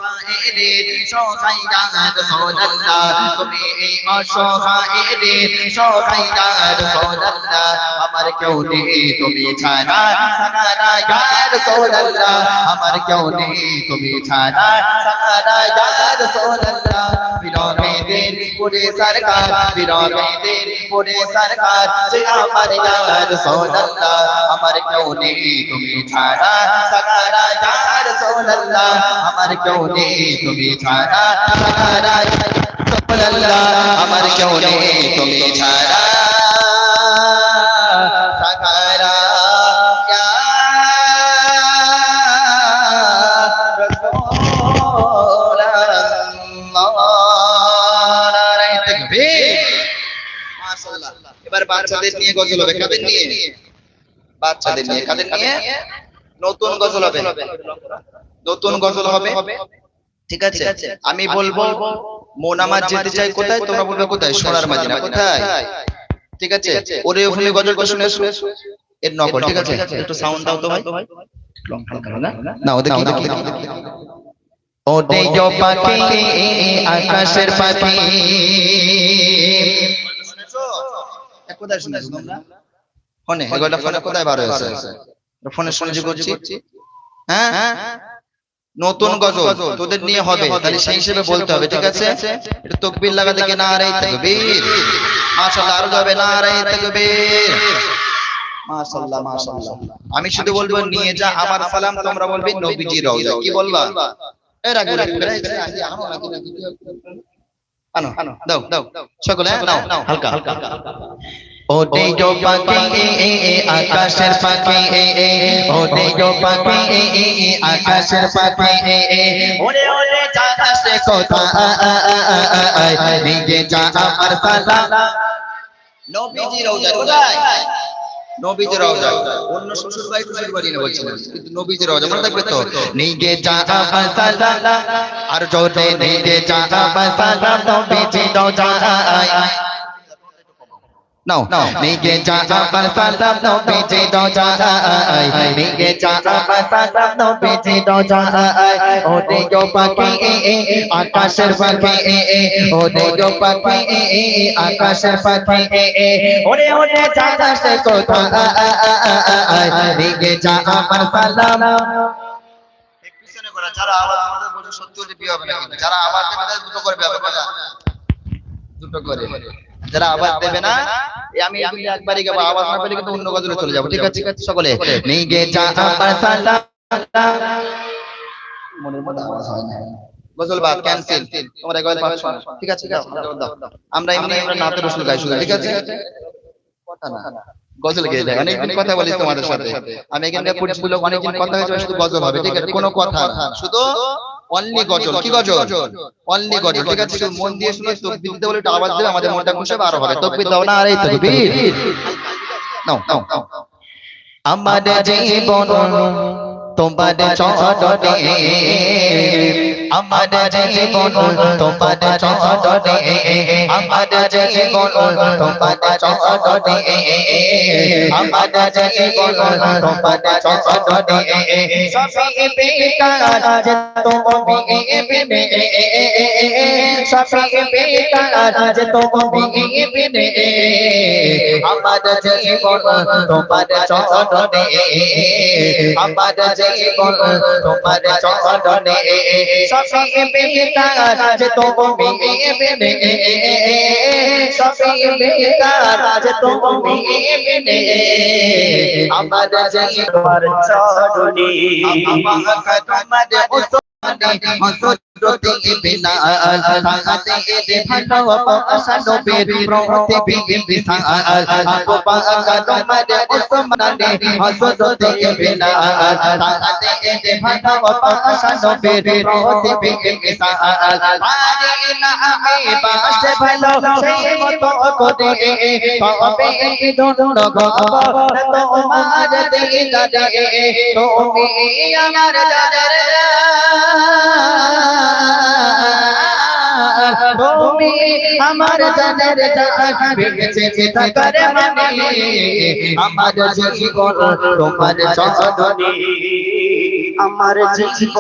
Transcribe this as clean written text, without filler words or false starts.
অসহায়ের সহায়রা রাসূলুল্লাহ তুমি অসহায়ের সহায়রা রাসূলুল্লাহ আমার কেউ নেই তুমি ছাড়া সাহারা ইয়া রাসূলুল্লাহ আমার কেউ নেই তুমি ছাড়া সাহারা ইয়া রাসূলুল্লাহ বিরহেদের পুরে সরকার বিরহেদের পুরে সরকার যে আমার ইয়া রাসূলুল্লাহ আমার কেউ নেই তুমি ছাড়া সাহারা ইয়া রাসূলুল্লাহ আমার কেউ নেই তুমি ছাড়া সাহারা ইয়া রাসূলুল্লাহ আমার কেউ নেই তুমি ছাড়া সাহারা ইয়া এবার বাচ্চাদের নিয়ে গজল হবে কাদের নিয়ে বাচ্চাদের নিয়ে কাদের নিয়ে নতুন গজল হবে নতুন গজল হবে ঠিক আছে আমি বলবো মন আমার যেতে চাই কোথায় তোমরা বলবে কোথায় সোনার মদিনা কোথায় ঠিক আছে ওরে ওখানে গজল শুনে এর নকল ঠিক আছে একটু সাউন্ড দাও তো ভাই না ওদের কি ও দেও পাখি আকাশের পাখি কোথায় শুনেছো তোমরা ফোনে এগুলা ফোনে কোথায় বার হয়েছে ফোনে শুনে যে করছি হ্যাঁ নতুন গজল তোদের নিয়ে হবে তাহলে সেই হিসেবে বলতে হবে ঠিক আছে একটু তাকবীর লাগা দেখে নারে তাকবীর মাশাআল্লাহ আরো যাবে নারে তাকবীর মাশাআল্লাহ মাশাআল্লাহ আমি শুধু বলবো নিয়ে যা আমার সালাম তোমরা বলবে নবীজি রওজা কি বলবা এর আগে আনো আনো দাও দাও সকলে নাও হালকা হালকা ও দেও পাখি আকাশের পাখি ও দেও পাখি আকাশের পাখি ওরে ওরে আকাশে কোথায় নিয়ে যা আমার সালাম নবীজি রওজা কোথায় নবীজি রওজা অন্য শ্বশুর বাড়ি টুসুর বাড়ি না বলছিলেন কিন্তু নবীজি রওজা মনে থাকবে তো নিয়ে যা আমার সালাম আর জোরে নিয়ে যা আমার সালাম নবীজি রওজা No, nige jaa par salam no beje do jaa nige jaa par salam no beje do jaa o dego pakhi akasher pakhi o dego pakhi akasher pakhi ore ore jagashe kothay nige jaa par salam পিছনে করা যারা আওয়াজ আমাদের বলছে সত্যি হলে বিয়ে হবে না কিন্তু যারা আওয়াজ দেবে তাদের দুটো করে বিয়ে হবে না দুটো করে যারা আওয়াজ দেবে না আমি একবারই গাবো আওয়াজ না পেলে কিন্তু অন্য গজলে চলে যাব ঠিক আছে সকলে নিগে যা আমার সালাম মনের মধ্যে আওয়াজ হয় না গজল বাদ ক্যান্সেল তোমরা গজল পাচ্ছ ঠিক আছে আমরা এমনি আমরা নাতে রসুল গাই শুধু ঠিক আছে কথা না গজল গেয়ে যায় অনেকদিন কথা বলি তোমাদের সাথে আমি এখানে পুরো অনেকদিন কথা হয়েছে শুধু গজল হবে ঠিক আছে কোনো কথা শুধু অনলি গজল কি গজল অনলি গজল ঠিক আছে মন দিয়ে শুনে তাকবীর দিতে বলে একটু আওয়াজ দিলে আমাদের মনটা খুশি হবে আরো হবে তাকবীর দাও না আরে তাকবীর নাও নাও আমার জীবন তোমার চরণে আমার জীবন তোমার চরণে আমার জীবন তোমার চরণে আমার জীবন তোমার চরণে সফি বেকার যে তুমি বিনে সফি বেকার যে তুমি বিনে আমার জীবন তোমার চরণে আমার জীবন তোমার চরণে সফি বেকার যে তুমি বিনে সফি বেকার যে তুমি বিনে আমার জীবন চরণে আমার তোমার প্রতি বিনা তাহাতে এলে ভালো পাশা নবীর প্রতি বিনা আপু পাকা তোমার ওসমানে হযরত বিনা তাহাতে এলে ভালো পাশা নবীর প্রতি বিনা পারি না আমি বাসে ভালো সেই মতো করে তবে কি দন্ড গব তোমার দিলারে তুমি আমার দাদার তুমি আমার জানের জান বেঁচে থাকার মানে আমার জীবন তোমার চরণে আমার জীবন